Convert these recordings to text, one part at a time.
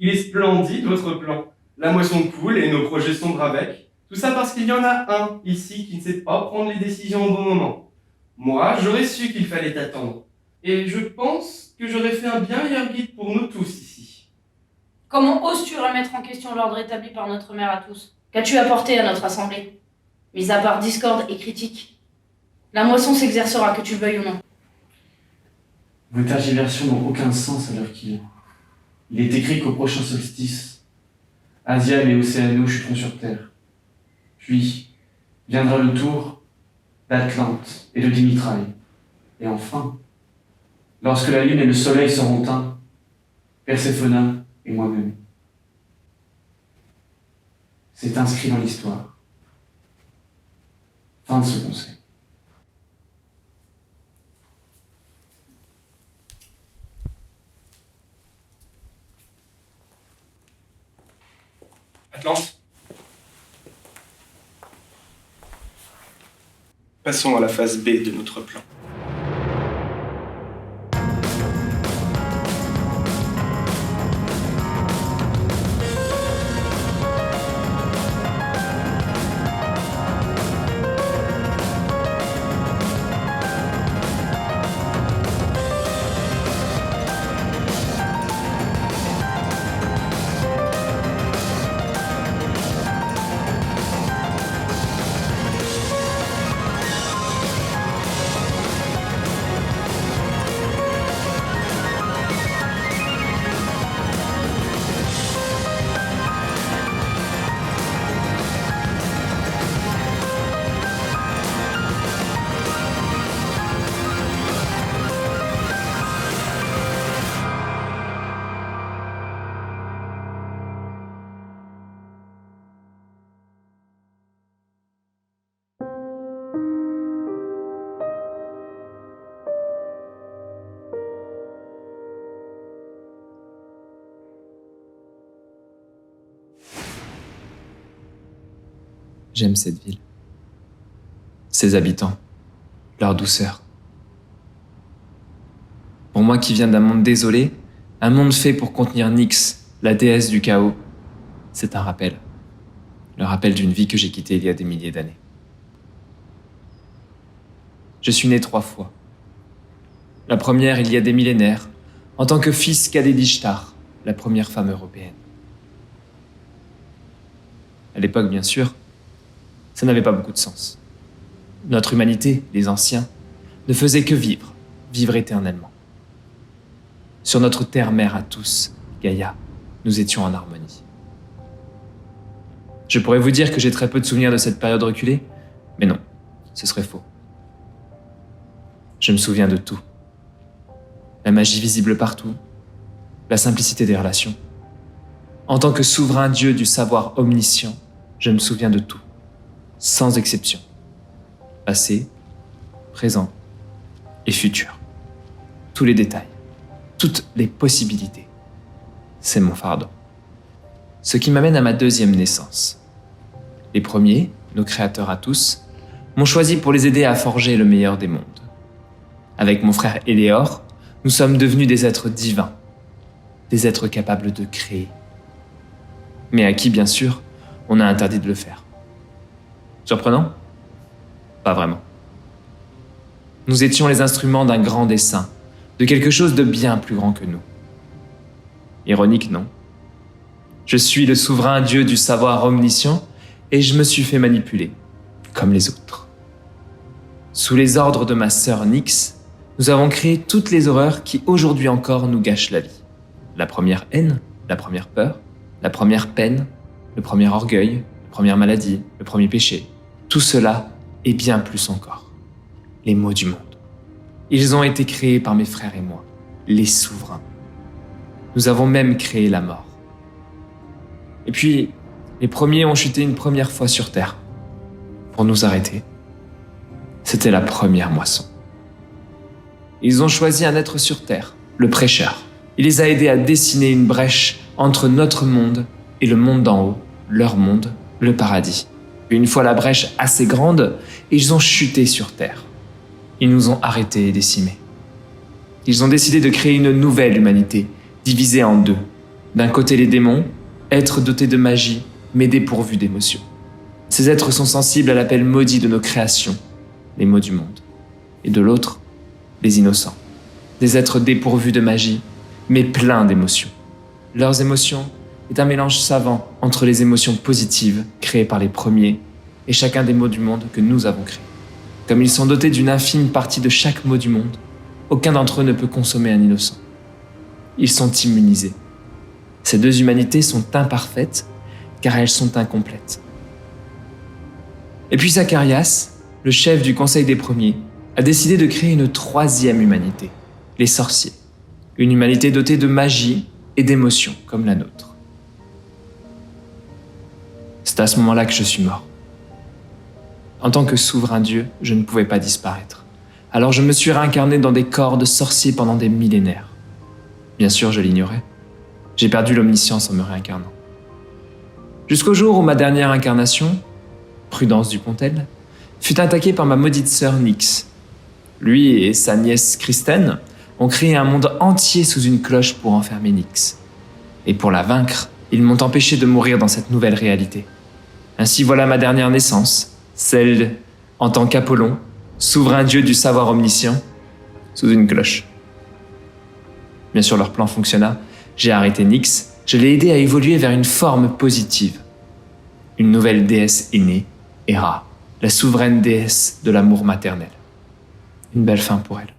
Il est splendide, votre plan. La moisson coule et nos projets sombrent avec. Tout ça parce qu'il y en a un ici qui ne sait pas prendre les décisions au bon moment. Moi, j'aurais su qu'il fallait attendre. Et je pense que j'aurais fait un bien meilleur guide pour nous tous ici. Comment oses-tu remettre en question l'ordre établi par notre mère à tous? Qu'as-tu apporté à notre assemblée? Mis à part discorde et critique, la moisson s'exercera, que tu veuilles ou non. Vos tergiversions n'ont aucun sens à l'heure qu'il est. Il est écrit qu'au prochain solstice, Asiam et Océano chuteront sur Terre. Puis viendra le tour d'Atlante et de Dimitraï. Et enfin, lorsque la lune et le soleil seront teints, Perséphona et moi-même. C'est inscrit dans l'histoire. Fin de ce conseil. Atlante. Passons à la phase B de notre plan. J'aime cette ville. Ses habitants, leur douceur. Pour moi qui viens d'un monde désolé, un monde fait pour contenir Nyx, la déesse du chaos, c'est un rappel. Le rappel d'une vie que j'ai quittée il y a des milliers d'années. Je suis né 3 fois. La première il y a des millénaires, en tant que fils cadet d'Ishtar, la première femme européenne. À l'époque, bien sûr, ça n'avait pas beaucoup de sens. Notre humanité, les anciens, ne faisait que vivre, vivre éternellement. Sur notre terre-mère à tous, Gaïa, nous étions en harmonie. Je pourrais vous dire que j'ai très peu de souvenirs de cette période reculée, mais non, ce serait faux. Je me souviens de tout. La magie visible partout, la simplicité des relations. En tant que souverain Dieu du savoir omniscient, je me souviens de tout. Sans exception. Passé, présent et futur. Tous les détails, toutes les possibilités. C'est mon fardeau. Ce qui m'amène à ma deuxième naissance. Les premiers, nos créateurs à tous, m'ont choisi pour les aider à forger le meilleur des mondes. Avec mon frère Éléor, nous sommes devenus des êtres divins, des êtres capables de créer. Mais à qui, bien sûr, on a interdit de le faire. Surprenant? Pas vraiment. Nous étions les instruments d'un grand dessein, de quelque chose de bien plus grand que nous. Ironique, non? Je suis le souverain Dieu du savoir omniscient et je me suis fait manipuler, comme les autres. Sous les ordres de ma sœur Nyx, nous avons créé toutes les horreurs qui aujourd'hui encore nous gâchent la vie. La première haine, la première peur, la première peine, le premier orgueil, la première maladie, le premier péché. Tout cela et bien plus encore. Les maux du monde. Ils ont été créés par mes frères et moi, les souverains. Nous avons même créé la mort. Et puis, les premiers ont chuté une première fois sur Terre. Pour nous arrêter. C'était la première moisson. Ils ont choisi un être sur Terre, le prêcheur. Il les a aidés à dessiner une brèche entre notre monde et le monde d'en haut, leur monde, le paradis. Une fois la brèche assez grande, ils ont chuté sur Terre. Ils nous ont arrêtés et décimés. Ils ont décidé de créer une nouvelle humanité, divisée en deux. D'un côté les démons, êtres dotés de magie, mais dépourvus d'émotions. Ces êtres sont sensibles à l'appel maudit de nos créations, les maux du monde. Et de l'autre, les innocents. Des êtres dépourvus de magie, mais pleins d'émotions. Leurs émotions est un mélange savant entre les émotions positives créées par les premiers et chacun des maux du monde que nous avons créés. Comme ils sont dotés d'une infime partie de chaque mot du monde, aucun d'entre eux ne peut consommer un innocent. Ils sont immunisés. Ces deux humanités sont imparfaites car elles sont incomplètes. Et puis Zacharias, le chef du Conseil des Premiers, a décidé de créer une troisième humanité, les sorciers. Une humanité dotée de magie et d'émotions comme la nôtre. C'est à ce moment-là que je suis mort. En tant que souverain Dieu, je ne pouvais pas disparaître. Alors je me suis réincarné dans des corps de sorciers pendant des millénaires. Bien sûr, je l'ignorais. J'ai perdu l'omniscience en me réincarnant. Jusqu'au jour où ma dernière incarnation, Prudence Dupontel, fut attaquée par ma maudite sœur Nyx. Lui et sa nièce Kristen ont créé un monde entier sous une cloche pour enfermer Nyx. Et pour la vaincre, ils m'ont empêché de mourir dans cette nouvelle réalité. Ainsi voilà ma dernière naissance, celle en tant qu'Apollon, souverain dieu du savoir omniscient, sous une cloche. Bien sûr, leur plan fonctionna. J'ai arrêté Nyx, je l'ai aidé à évoluer vers une forme positive. Une nouvelle déesse est née, Héra, la souveraine déesse de l'amour maternel. Une belle fin pour elle.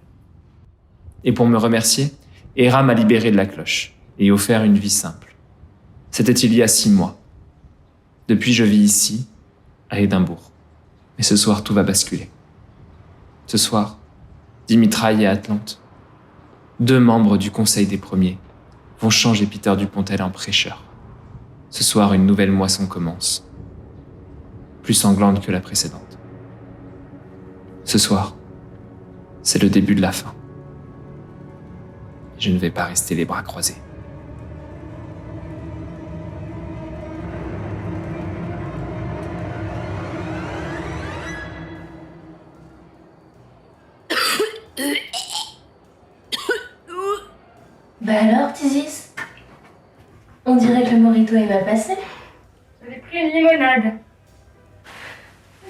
Et pour me remercier, Héra m'a libéré de la cloche et offert une vie simple. C'était il y a 6 mois. Depuis, je vis ici, à Édimbourg. Mais ce soir, tout va basculer. Ce soir, Dimitraille et Atlante, 2 membres du Conseil des Premiers, vont changer Peter Dupontel en prêcheur. Ce soir, une nouvelle moisson commence, plus sanglante que la précédente. Ce soir, c'est le début de la fin. Je ne vais pas rester les bras croisés. Bah alors, Tizis? On dirait que le mojito est mal passé. J'avais pris une limonade.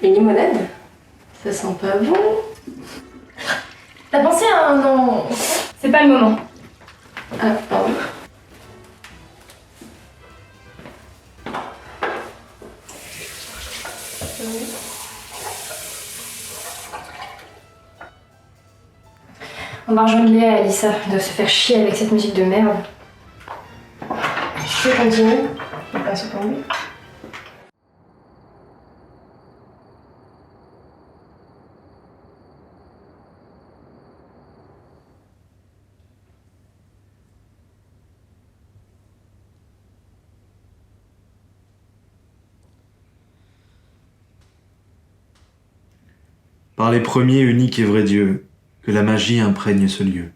Une limonade? Ça sent pas bon. T'as pensé à un nom? C'est pas le moment. Ah, pardon. On va rejoindre Léa et Alissa. Ils doivent se faire chier avec cette musique de merde. Je continue. On passe au plan B. Par les premiers, uniques et vrais dieux, que la magie imprègne ce lieu.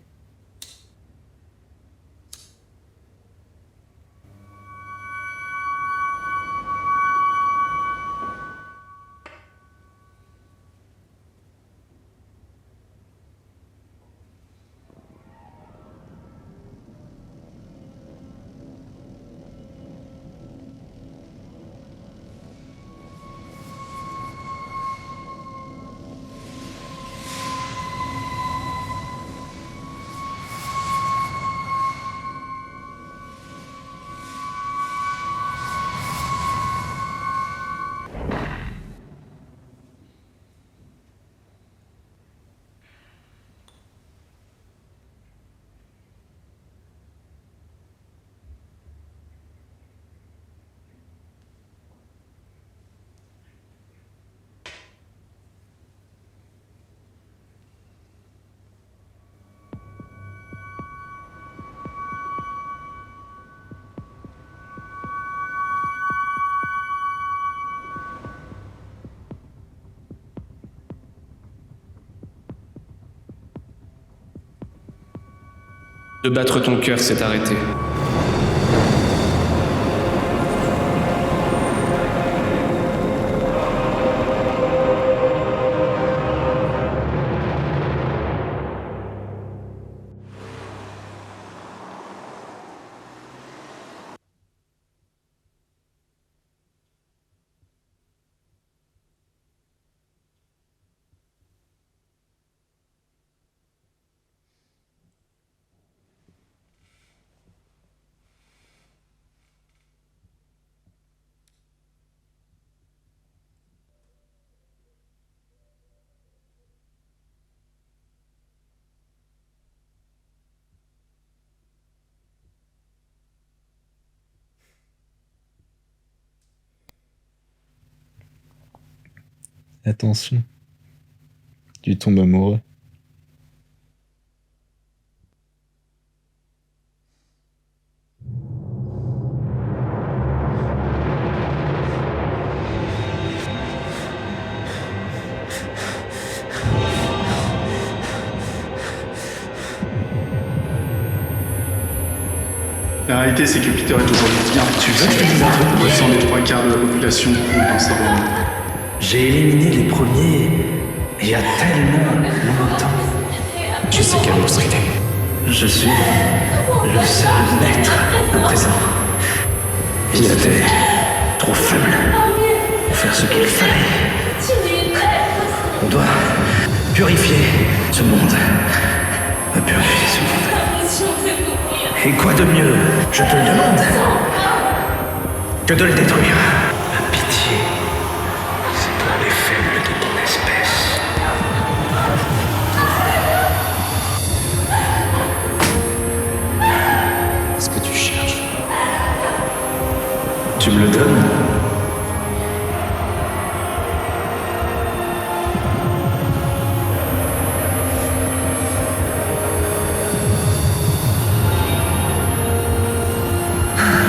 De battre ton cœur s'est arrêté. Attention, tu tombes amoureux. La réalité, c'est que Peter est aujourd'hui bien. Tu veux que je dise un truc puissant des 3/4 de la population dans sa bande. J'ai éliminé les premiers il y a tellement longtemps. Je sais quel monstre il est. Je suis le seul maître à présent. Il était trop faible pour faire ce qu'il fallait. On doit purifier ce monde. Purifier ce monde. Et quoi de mieux, je te le demande, que de le détruire. La pitié, c'est pour les faibles de ton espèce. Ce que tu cherches. Tu me le donnes?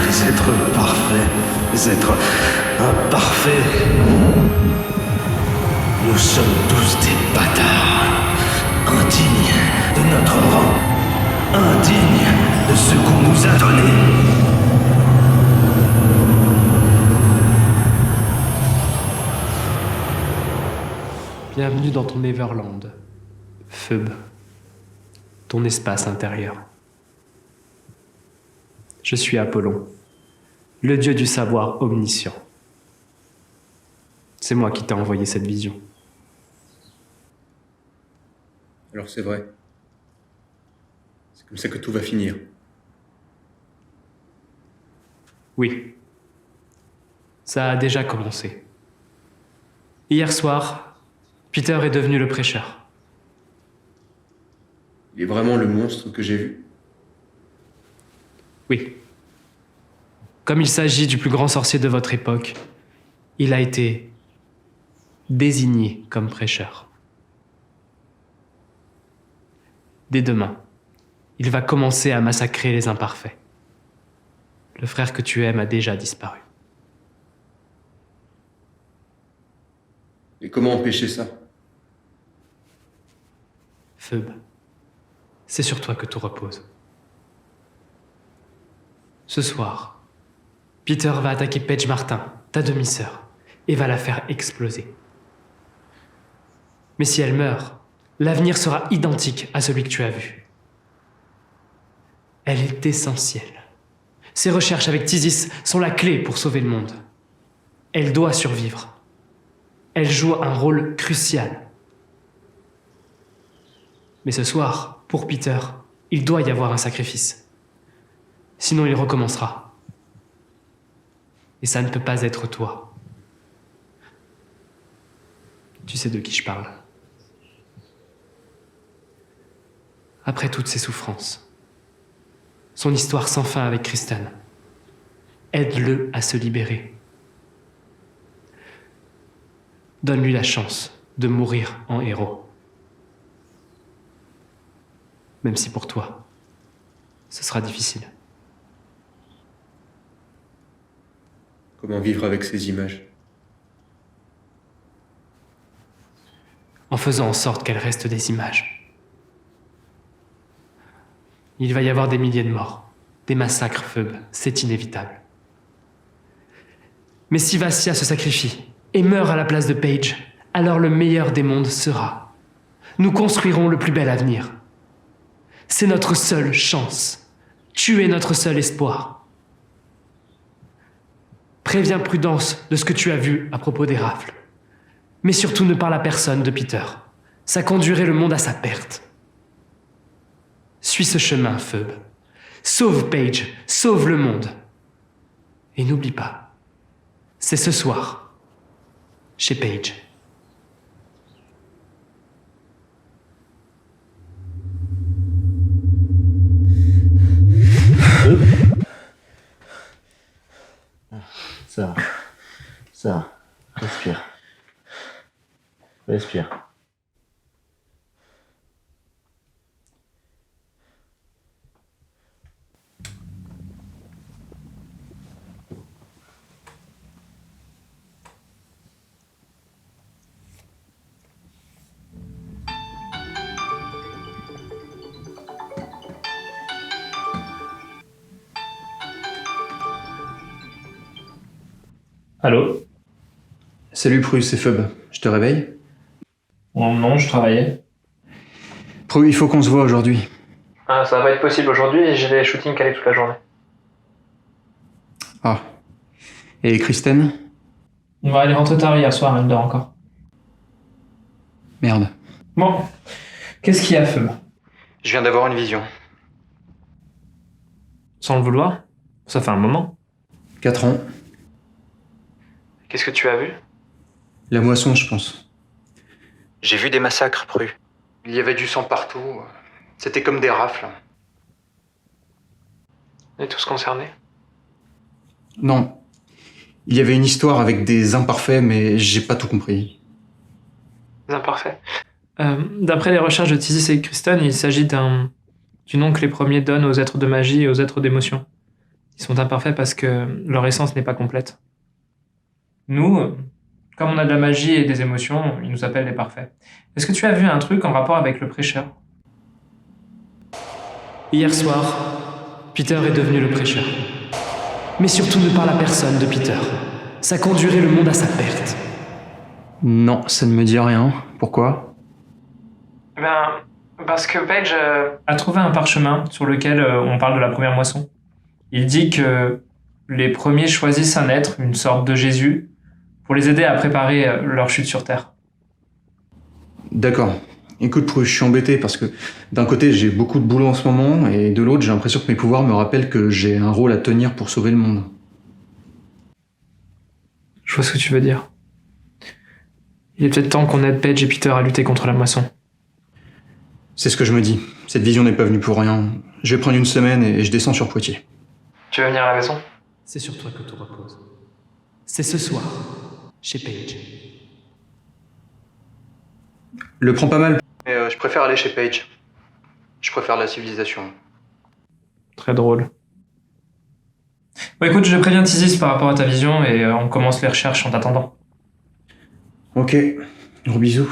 Les êtres parfaits, les êtres imparfaits. Nous sommes tous des bâtards, indignes de notre rang, indignes de ce qu'on nous a donné. Bienvenue dans ton Neverland, Phoebe, ton espace intérieur. Je suis Apollon, le dieu du savoir omniscient. C'est moi qui t'ai envoyé cette vision. Alors c'est vrai. C'est comme ça que tout va finir. Oui, ça a déjà commencé. Hier soir, Peter est devenu le prêcheur. Il est vraiment le monstre que j'ai vu. Oui. Comme il s'agit du plus grand sorcier de votre époque, il a été désigné comme prêcheur. Dès demain, il va commencer à massacrer les imparfaits. Le frère que tu aimes a déjà disparu. Et comment empêcher ça? Phoebe, c'est sur toi que tout repose. Ce soir, Peter va attaquer Paige Martin, ta demi-sœur, et va la faire exploser. Mais si elle meurt, l'avenir sera identique à celui que tu as vu. Elle est essentielle. Ses recherches avec Thysis sont la clé pour sauver le monde. Elle doit survivre. Elle joue un rôle crucial. Mais ce soir, pour Peter, il doit y avoir un sacrifice. Sinon, il recommencera. Et ça ne peut pas être toi. Tu sais de qui je parle. Après toutes ces souffrances, son histoire sans fin avec Kristen, aide-le à se libérer. Donne-lui la chance de mourir en héros. Même si pour toi, ce sera difficile. Comment vivre avec ces images? En faisant en sorte qu'elles restent des images. Il va y avoir des milliers de morts, des massacres, Phoebe, c'est inévitable. Mais si Vassia se sacrifie et meurt à la place de Paige, alors le meilleur des mondes sera. Nous construirons le plus bel avenir. C'est notre seule chance. Tu es notre seul espoir. Préviens Prudence de ce que tu as vu à propos des rafles. Mais surtout ne parle à personne de Peter. Ça conduirait le monde à sa perte. Suis ce chemin, Phoebe. Sauve Paige, sauve le monde. Et n'oublie pas, c'est ce soir, chez Paige. Ça, respire. Respire. Allô? Salut Pru, c'est Feub. Je te réveille? Oh, non, je travaillais. Pru, il faut qu'on se voit aujourd'hui. Ah, ça va pas être possible aujourd'hui, j'ai des shootings calés toute la journée. Ah. Et Kristen? Ouais, elle est rentrée tard hier soir, elle dort encore. Merde. Bon, qu'est-ce qu'il y a, Feub? Je viens d'avoir une vision. Sans le vouloir? Ça fait un moment. 4 ans. Qu'est-ce que tu as vu? La moisson, je pense. J'ai vu des massacres, Pru. Il y avait du sang partout. C'était comme des rafles. On est tous concernés? Non. Il y avait une histoire avec des imparfaits, mais j'ai pas tout compris. Imparfait. D'après les recherches de Tizis et Kristen, il s'agit du nom que les premiers donnent aux êtres de magie et aux êtres d'émotion. Ils sont imparfaits parce que leur essence n'est pas complète. Nous, comme on a de la magie et des émotions, ils nous appellent les parfaits. Est-ce que tu as vu un truc en rapport avec le prêcheur? Hier soir, Peter est devenu le prêcheur. Mais surtout ne parle à personne de Peter. Ça conduirait le monde à sa perte. Non, ça ne me dit rien. Pourquoi? Parce que Paige a trouvé un parchemin sur lequel on parle de la première moisson. Il dit que les premiers choisissent un être, une sorte de Jésus, pour les aider à préparer leur chute sur Terre. D'accord. Écoute, Pru, je suis embêté parce que d'un côté, j'ai beaucoup de boulot en ce moment, et de l'autre, j'ai l'impression que mes pouvoirs me rappellent que j'ai un rôle à tenir pour sauver le monde. Je vois ce que tu veux dire. Il est peut-être temps qu'on aide Paige et Peter à lutter contre la moisson. C'est ce que je me dis. Cette vision n'est pas venue pour rien. Je vais prendre une semaine et je descends sur Poitiers. Tu veux venir à la maison? C'est sur toi que tout repose. C'est ce soir, chez Paige. Le prends pas mal, mais je préfère aller chez Paige. Je préfère la civilisation. Très drôle. Bon, écoute, je préviens Tizis par rapport à ta vision et on commence les recherches en t'attendant. Ok, gros bisous.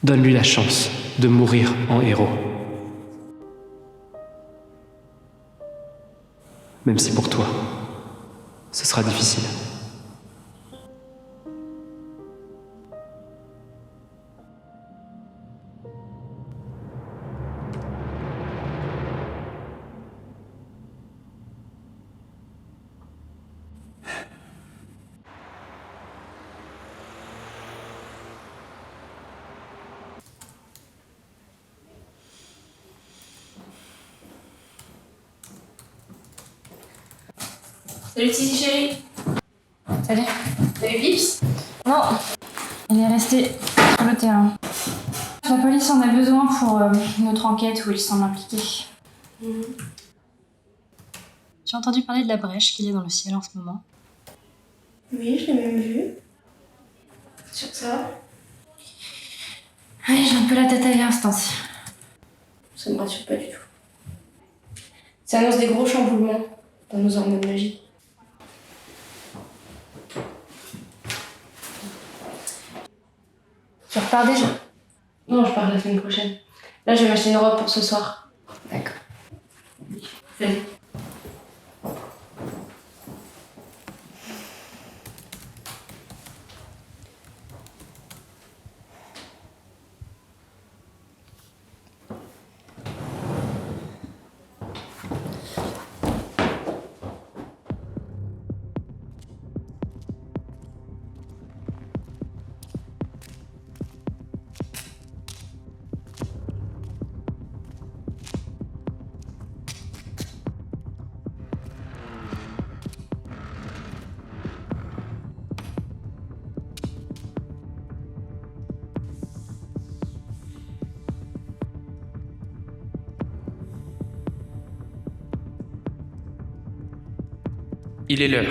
Donne-lui la chance de mourir en héros. Même si pour toi, ce sera difficile. Salut Tizi chérie. Salut. T'as eu Vips? Non, il est resté sur le terrain. La police en a besoin pour notre enquête où il semble impliqué. J'ai entendu parler de la brèche qu'il y a dans le ciel en ce moment. Oui, je l'ai même vu. Sur ça. Ouais, j'ai un peu la tête ailleurs ce temps-ci. Ça me rassure pas du tout. Ça annonce des gros chamboulements dans nos hormones magiques. Tu repars déjà? Non, je pars la semaine prochaine. Là, je vais m'acheter une robe pour ce soir. D'accord. Salut. Il est l'heure.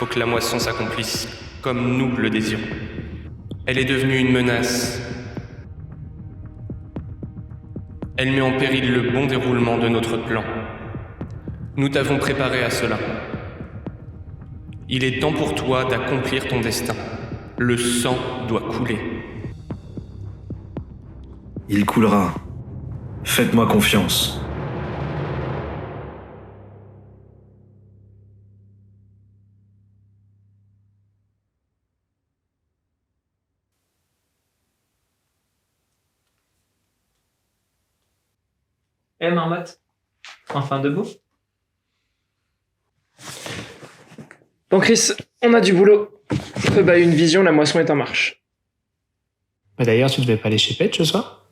faut que la moisson s'accomplisse comme nous le désirons. Elle est devenue une menace. Elle met en péril le bon déroulement de notre plan. Nous t'avons préparé à cela. Il est temps pour toi d'accomplir ton destin. Le sang doit couler. Il coulera. Faites-moi confiance. Marmotte. Enfin debout. Bon Chris, on a du boulot. Une vision, la moisson est en marche. D'ailleurs, tu devais pas aller chez Pet ce soir?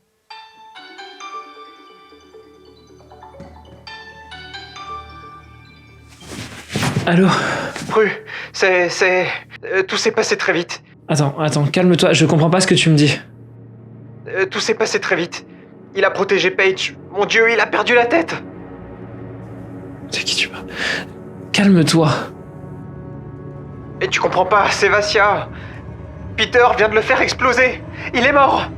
Allô? Pru, tout s'est passé très vite. Attends, calme-toi, je comprends pas ce que tu me dis. Tout s'est passé très vite. Il a protégé Paige. Mon Dieu, il a perdu la tête. C'est qui tu parles? Calme-toi. Et tu comprends pas, c'est Vassia. Peter vient de le faire exploser. Il est mort.